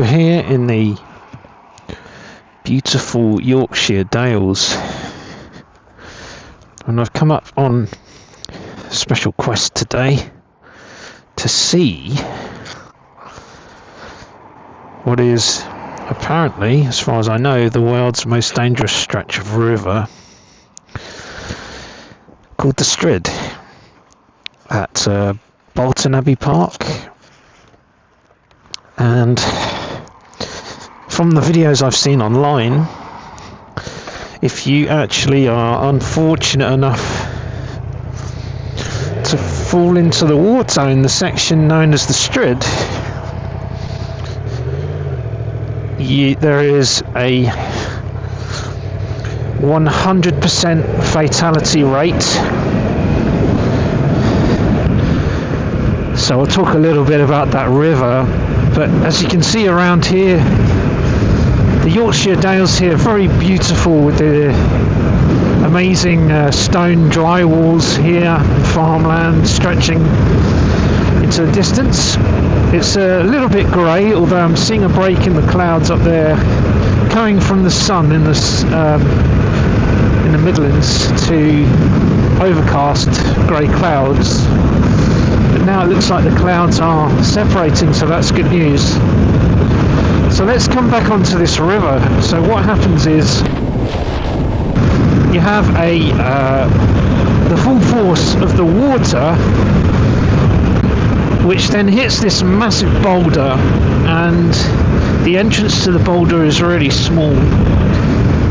We're here in the beautiful Yorkshire Dales, and I've come up on a special quest today to see what is apparently, as far as I know, the world's most dangerous stretch of river called the Strid at Bolton Abbey Park. And from the videos I've seen online, if you actually are unfortunate enough to fall into the water in the section known as the Strid, there is a 100% fatality rate. So I'll talk a little bit about that river, but as you can see around here, the Yorkshire Dales here are very beautiful with the amazing stone dry walls here and farmland stretching into the distance. It's a little bit grey, although I'm seeing a break in the clouds up there coming from the sun in the Midlands to overcast grey clouds. But now it looks like the clouds are separating, so that's good news. So let's come back onto this river. So what happens is you have the full force of the water, which then hits this massive boulder, and the entrance to the boulder is really small,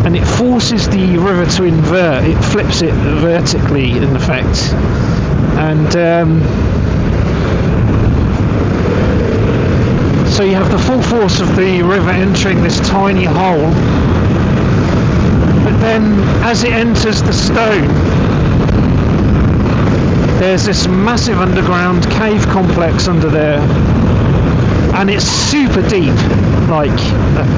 and it forces the river to invert. It flips it vertically, in effect, and so you have the full force of the river entering this tiny hole, but then as it enters the stone, there's this massive underground cave complex under there, and it's super deep, like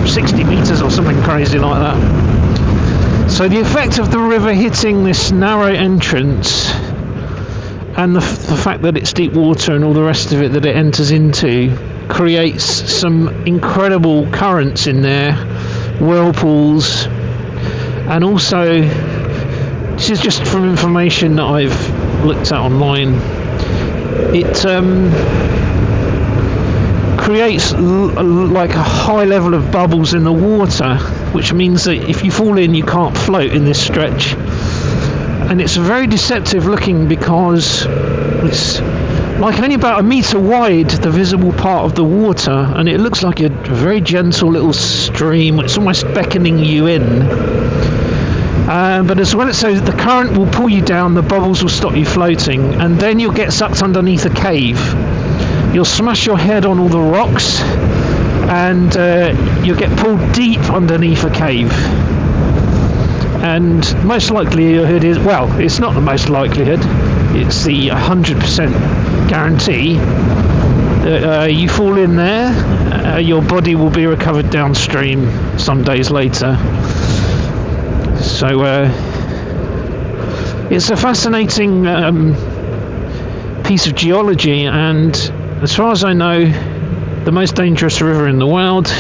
60 meters or something crazy like that. So the effect of the river hitting this narrow entrance, and the fact that it's deep water and all the rest of it that it enters into, creates some incredible currents in there, whirlpools, and also, this is just from information that I've looked at online, it creates like a high level of bubbles in the water, which means that if you fall in, you can't float in this stretch. And it's very deceptive looking, because it's like only about a metre wide, the visible part of the water, and it looks like a very gentle little stream. It's almost beckoning you in. But as well, so the current will pull you down, the bubbles will stop you floating, and then you'll get sucked underneath a cave. You'll smash your head on all the rocks, and you'll get pulled deep underneath a cave. And most likelihood is, well, it's not the most likelihood, it's the 100% guarantee that you fall in there, your body will be recovered downstream some days later. So it's a fascinating piece of geology, and as far as I know, the most dangerous river in the world.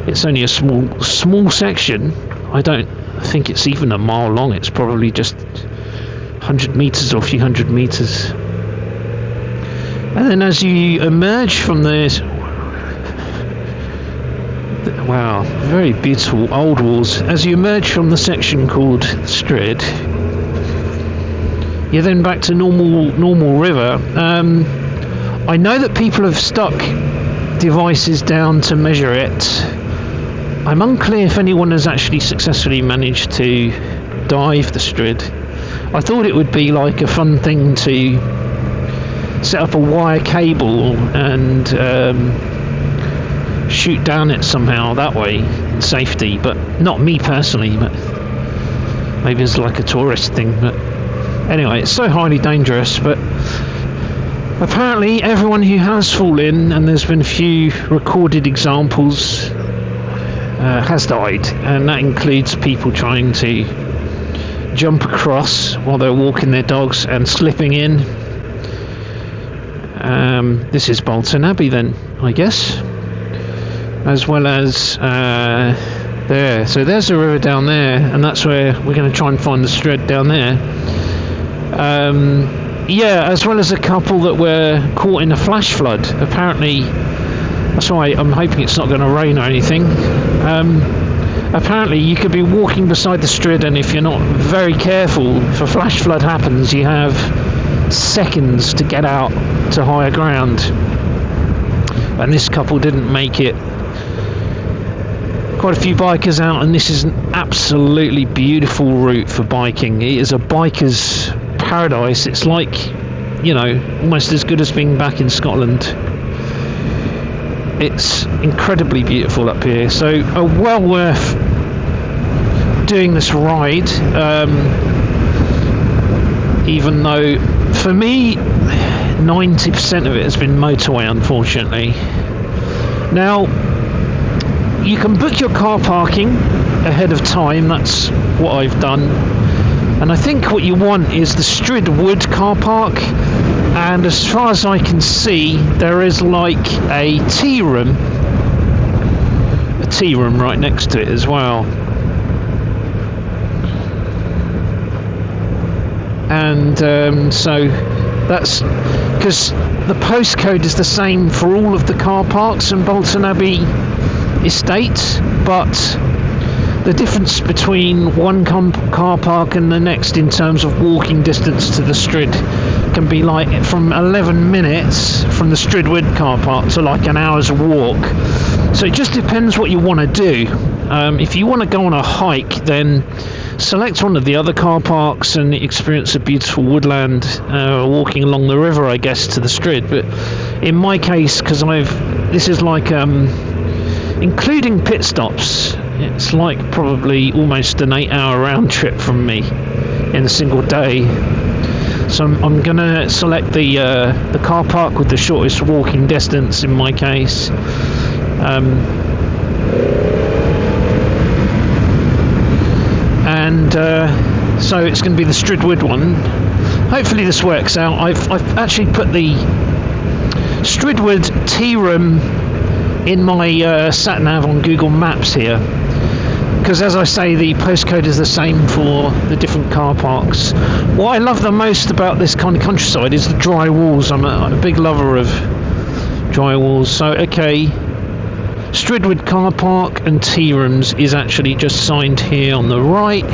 It's only a small section. I don't think it's even a mile long. It's probably just 100 meters or a few hundred meters. And then as you emerge from this, wow, very beautiful old walls. As you emerge from the section called Strid, you're then back to normal river. I know that people have stuck devices down to measure it. I'm unclear if anyone has actually successfully managed to dive the Strid. I thought it would be like a fun thing to set up a wire cable and shoot down it somehow that way in safety, but not me personally, but maybe it's like a tourist thing. But anyway, it's so highly dangerous. But apparently everyone who has fallen, and there's been a few recorded examples, has died, and that includes people trying to jump across while they're walking their dogs and slipping in. This is Bolton Abbey then, I guess. as well as there. So there's the river down there, and that's where we're going to try and find the Strid down there. Yeah, as well as a couple that were caught in a flash flood. Apparently, that's why I'm hoping it's not going to rain or anything. Apparently you could be walking beside the Strid, and if you're not very careful, if a flash flood happens, you have seconds to get out to higher ground. And this couple didn't make it. Quite a few bikers out, and this is an absolutely beautiful route for biking. It is a biker's paradise. It's like, you know, almost as good as being back in Scotland. It's incredibly beautiful up here, so well worth doing this ride, even though for me 90% of it has been motorway, unfortunately. Now you can book your car parking ahead of time. That's what I've done, and I think what you want is the Strid Wood car park. And as far as I can see, there is like a tea room right next to it as well. And so that's because the postcode is the same for all of the car parks in Bolton Abbey estate, but the difference between one car park and the next in terms of walking distance to the Strid can be like from 11 minutes from the Stridwood car park to like an hour's walk. So it just depends what you want to do. If you want to go on a hike, then select one of the other car parks and experience a beautiful woodland walking along the river, I guess, to the Strid. But in my case, because this is like including pit stops, it's like probably almost an 8-hour round trip from me in a single day. So I'm going to select the car park with the shortest walking distance in my case. So it's going to be the Stridwood one. Hopefully this works out. I've actually put the Stridwood tea room in my sat nav on Google Maps here, because as I say, the postcode is the same for the different car parks. What I love the most about this kind of countryside is the dry walls. I'm a big lover of dry walls. So okay, Stridwood car park and Tearooms is actually just signed here on the right.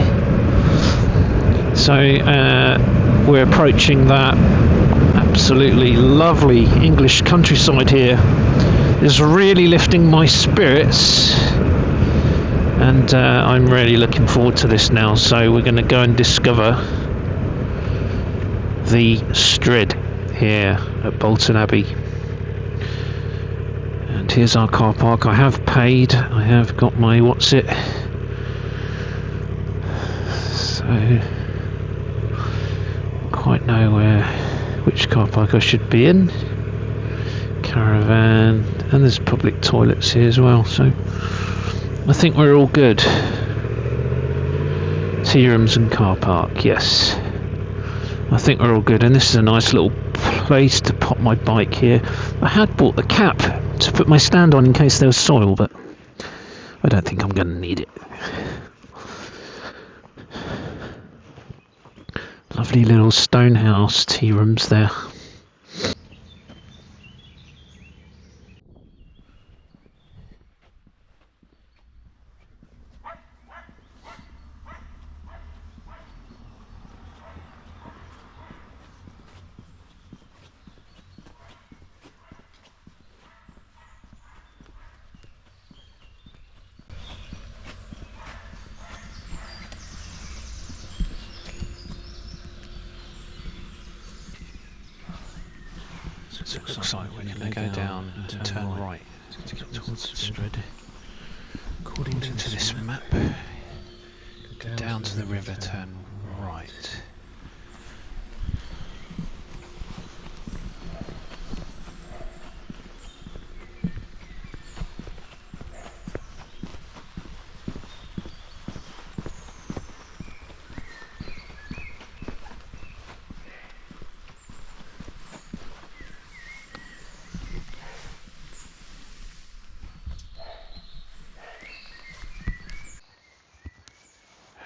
So we're approaching that absolutely lovely English countryside here. It's really lifting my spirits, and I'm really looking forward to this now. So we're going to go and discover the Strid here at Bolton Abbey. And here's our car park. I have paid. I have got my So quite know which car park I should be in. Caravan, and there's public toilets here as well, so I think we're all good. Tearooms and car park, yes, I think we're all good. And this is a nice little place to pop my bike here. I had bought the cap to put my stand on in case there was soil, but I don't think I'm going to need it. Lovely little stone house, Tearooms there. So it looks like we're going to go down and turn right to get towards the Strid. According to this map, go down to the river, turn right.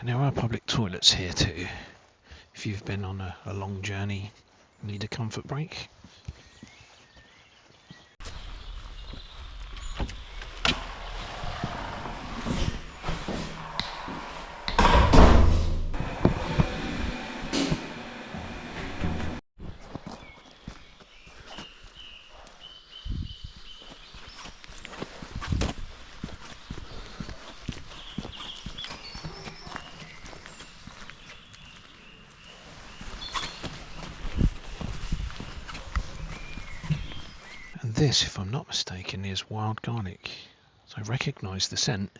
And there are public toilets here too, if you've been on a long journey, need a comfort break. This, if I'm not mistaken, is wild garlic. So I recognise the scent,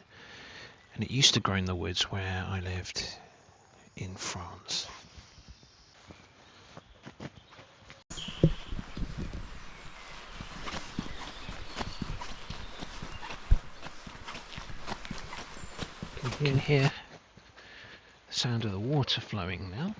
and it used to grow in the woods where I lived in France. You can hear the sound of the water flowing now.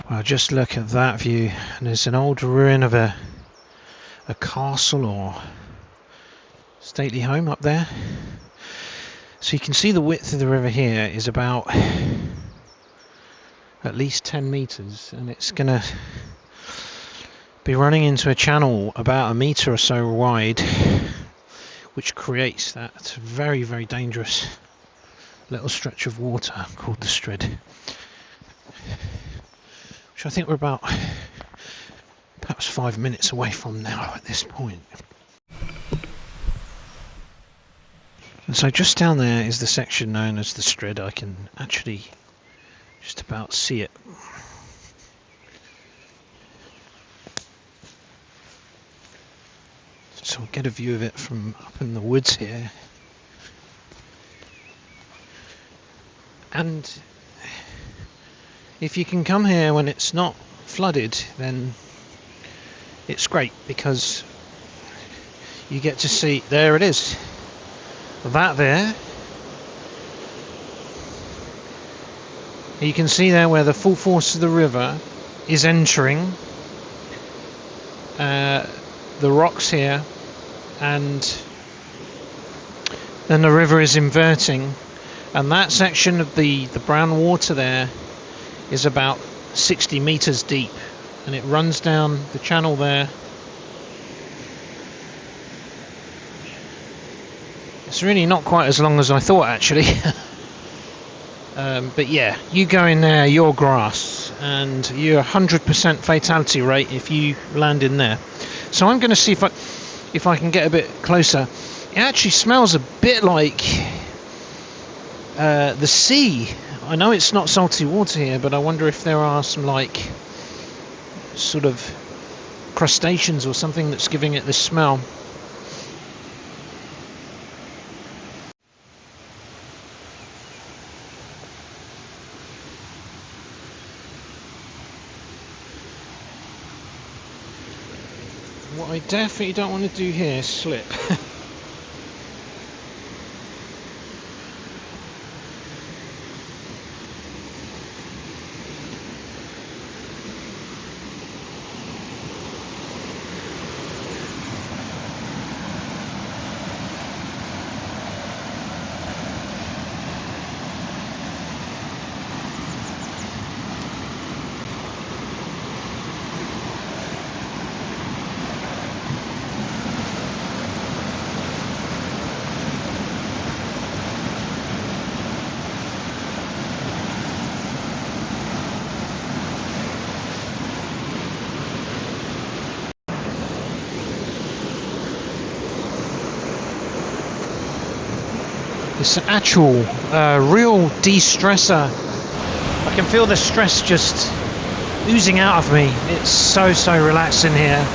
Well, just look at that view, and there's an old ruin of a castle or stately home up there. So you can see the width of the river here is about at least 10 meters, and it's gonna be running into a channel about a meter or so wide, which creates that very, very dangerous little stretch of water called the Strid, which I think we're about perhaps 5 minutes away from now at this point. And so just down there is the section known as the Strid. I can actually just about see it. So I'll get a view of it from up in the woods here. And if you can come here when it's not flooded, then it's great, because you get to see, there it is, that there. You can see there where the full force of the river is entering the rocks here, and then the river is inverting, and that section of the brown water there is about 60 meters deep, and it runs down the channel there. It's really not quite as long as I thought, actually. But yeah, you go in there, you're grass, and you're 100% fatality rate if you land in there. So I'm going to see if I can get a bit closer. It actually smells a bit like the sea. I know it's not salty water here, but I wonder if there are some like sort of crustaceans or something that's giving it this smell. What I definitely don't want to do here is slip. It's an actual, real de-stressor. I can feel the stress just oozing out of me. It's so relaxing here.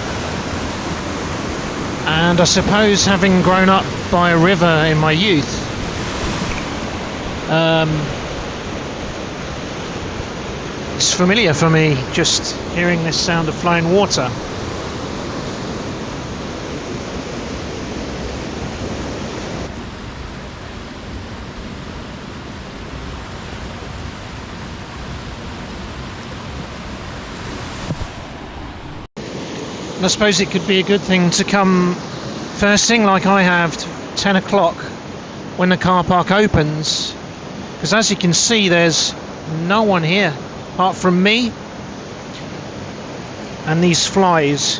And I suppose, having grown up by a river in my youth, it's familiar for me just hearing this sound of flowing water. And I suppose it could be a good thing to come first thing like I have, 10 o'clock when the car park opens, because as you can see there's no one here apart from me and these flies.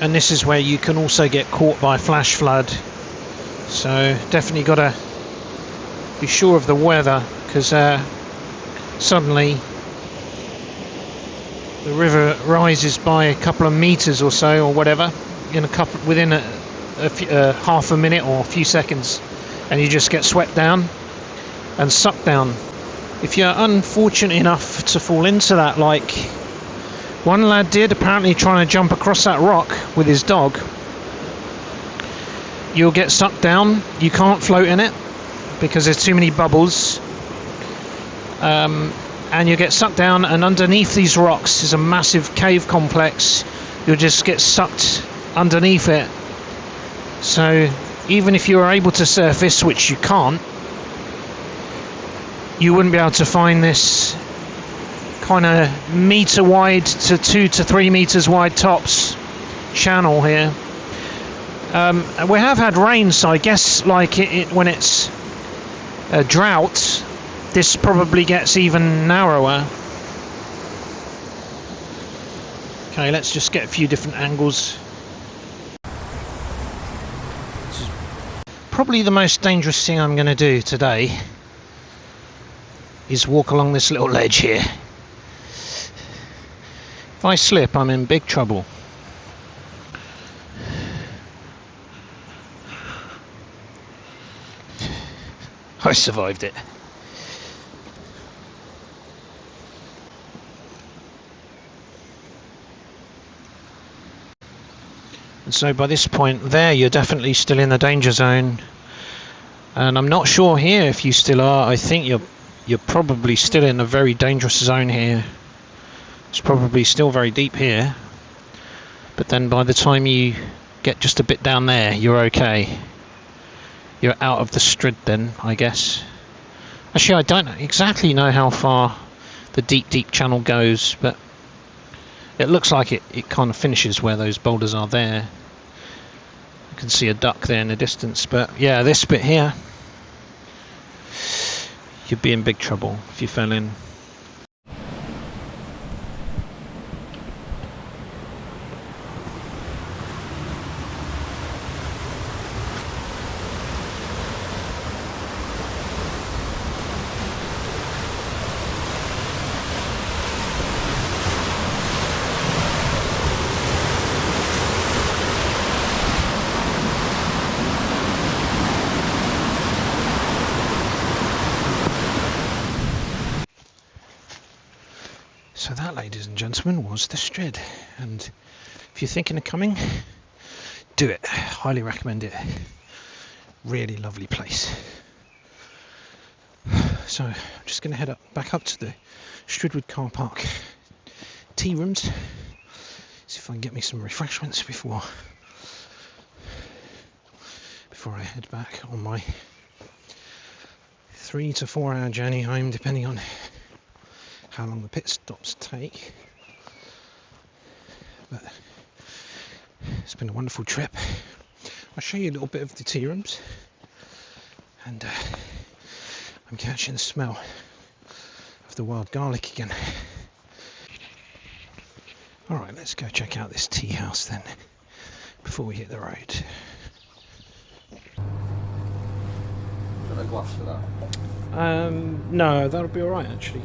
And this is where you can also get caught by flash flood, so definitely got to be sure of the weather, because suddenly the river rises by a couple of meters or so, or whatever, within half a minute or a few seconds, and you just get swept down and sucked down. If you're unfortunate enough to fall into that, like one lad did, apparently trying to jump across that rock with his dog, you'll get sucked down. You can't float in it because there's too many bubbles. And you get sucked down, and underneath these rocks is a massive cave complex. You'll just get sucked underneath it. So even if you were able to surface, which you can't, you wouldn't be able to find this kind of meter wide to 2 to 3 meters wide tops channel here. We have had rain, so I guess like when it's a drought, this probably gets even narrower. Okay, let's just get a few different angles. This is probably the most dangerous thing I'm going to do today, is walk along this little ledge here. If I slip, I'm in big trouble. I survived it. And so by this point there, you're definitely still in the danger zone. And I'm not sure here if you still are. I think you're probably still in a very dangerous zone here. It's probably still very deep here. But then by the time you get just a bit down there, you're okay. You're out of the Strid then, I guess. Actually, I don't exactly know how far the deep channel goes, but it looks like it kind of finishes where those boulders are there. You can see a duck there in the distance, but yeah, this bit here, you'd be in big trouble if you fell in. So that, ladies and gentlemen, was the Strid, and if you're thinking of coming, do it. Highly recommend it. Really lovely place. So I'm just going to head back up to the Stridwood Carpark Tearooms, see if I can get me some refreshments before I head back on my 3 to 4 hour journey home, depending on how long the pit stops take. But it's been a wonderful trip. I'll show you a little bit of the Tearooms, and I'm catching the smell of the wild garlic again. Alright, let's go check out this tea house then before we hit the road. Got a glass for that? No, that'll be alright actually.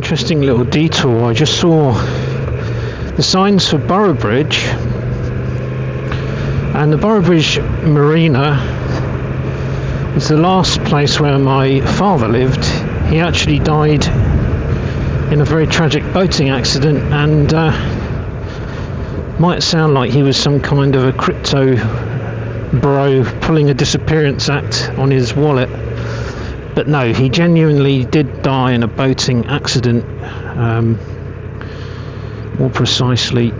interesting little detour. I just saw the signs for Boroughbridge, and the Boroughbridge Marina is the last place where my father lived. He actually died in a very tragic boating accident, and Might sound like he was some kind of a crypto bro pulling a disappearance act on his wallet, but no, he genuinely did die in a boating accident. More precisely,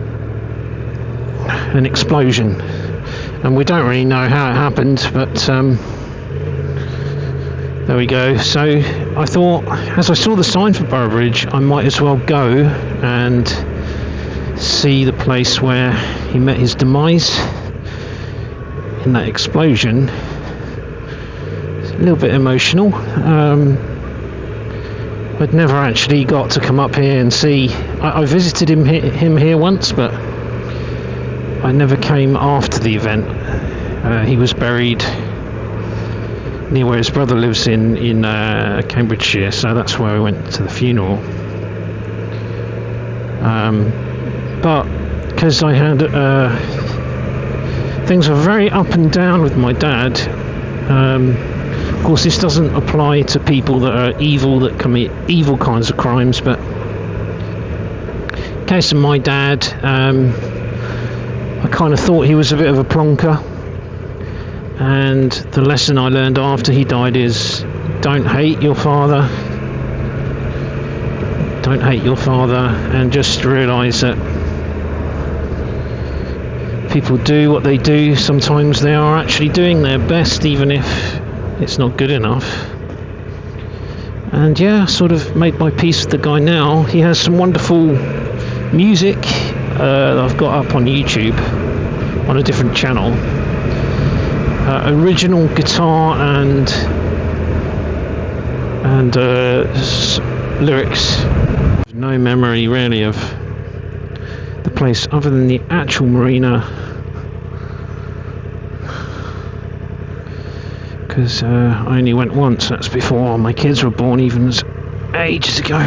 an explosion, and we don't really know how it happened, but there we go. So I thought, as I saw the sign for Boroughbridge, I might as well go and see the place where he met his demise in that explosion. It's a little bit emotional. I'd never actually got to come up here and see. I visited him here once, but I never came after the event. He was buried near where his brother lives in Cambridgeshire, so that's where I went to the funeral. But because I had things were very up and down with my dad. Of course, this doesn't apply to people that are evil, that commit evil kinds of crimes, but in the case of my dad, I kind of thought he was a bit of a plonker, and the lesson I learned after he died is don't hate your father, and just realise that people do what they do. Sometimes they are actually doing their best, even if it's not good enough. And yeah, sort of made my peace with the guy now. He has some wonderful music that I've got up on YouTube on a different channel. Original guitar and lyrics. No memory really of the place other than the actual marina, because I only went once. That's before my kids were born, even ages ago.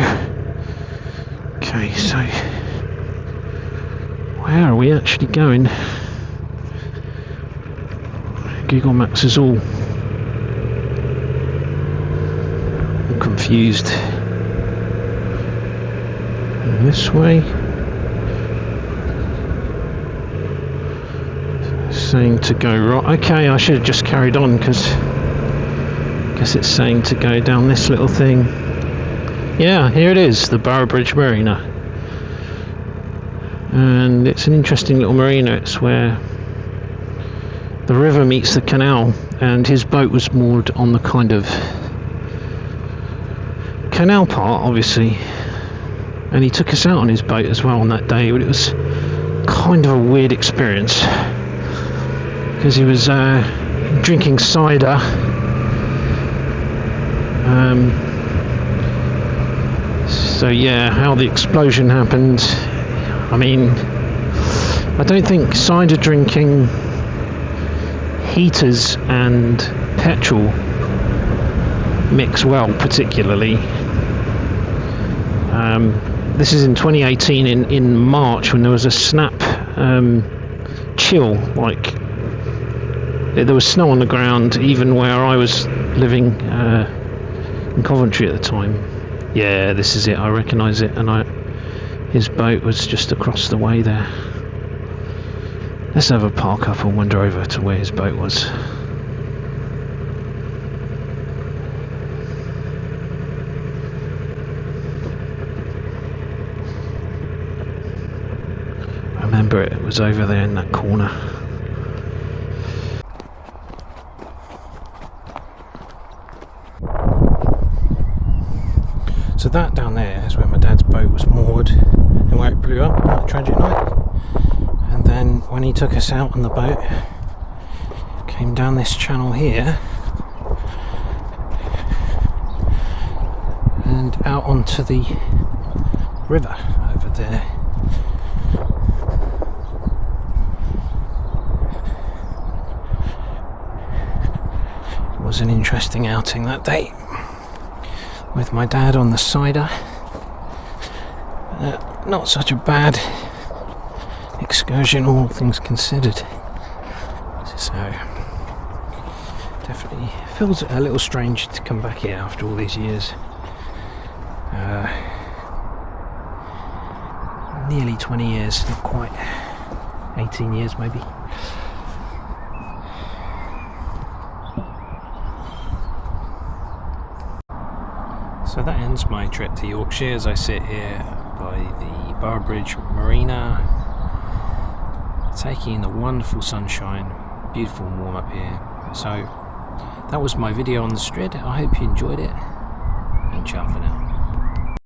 Okay, so where are we actually going? Google Maps is all confused. And this way, saying to go right. Okay, I should have just carried on, because I guess it's saying to go down this little thing. Yeah, here it is, the Boroughbridge Marina, and it's an interesting little marina. It's where the river meets the canal, and his boat was moored on the kind of canal part, obviously, and he took us out on his boat as well on that day. But it was kind of a weird experience, because he was drinking cider. So yeah, how the explosion happened, I mean, I don't think cider drinking, heaters and petrol mix well particularly. This is in 2018 in March, when there was a snap chill, like there was snow on the ground even where I was living in Coventry at the time. Yeah, this is it, I recognise it, and his boat was just across the way there. Let's have a park up and wander over to where his boat was. I remember it was over there in that corner. So that down there is where my dad's boat was moored, and where it blew up on that tragic night. And then when he took us out on the boat, came down this channel here and out onto the river over there. It was an interesting outing that day, with my dad on the cider. Not such a bad excursion, all things considered. So definitely feels a little strange to come back here after all these years. Nearly 20 years, not quite. 18 years maybe. So that ends my trip to Yorkshire as I sit here by the Boroughbridge Marina, taking in the wonderful sunshine, beautiful and warm up here. So that was my video on the Strid. I hope you enjoyed it, and ciao for now.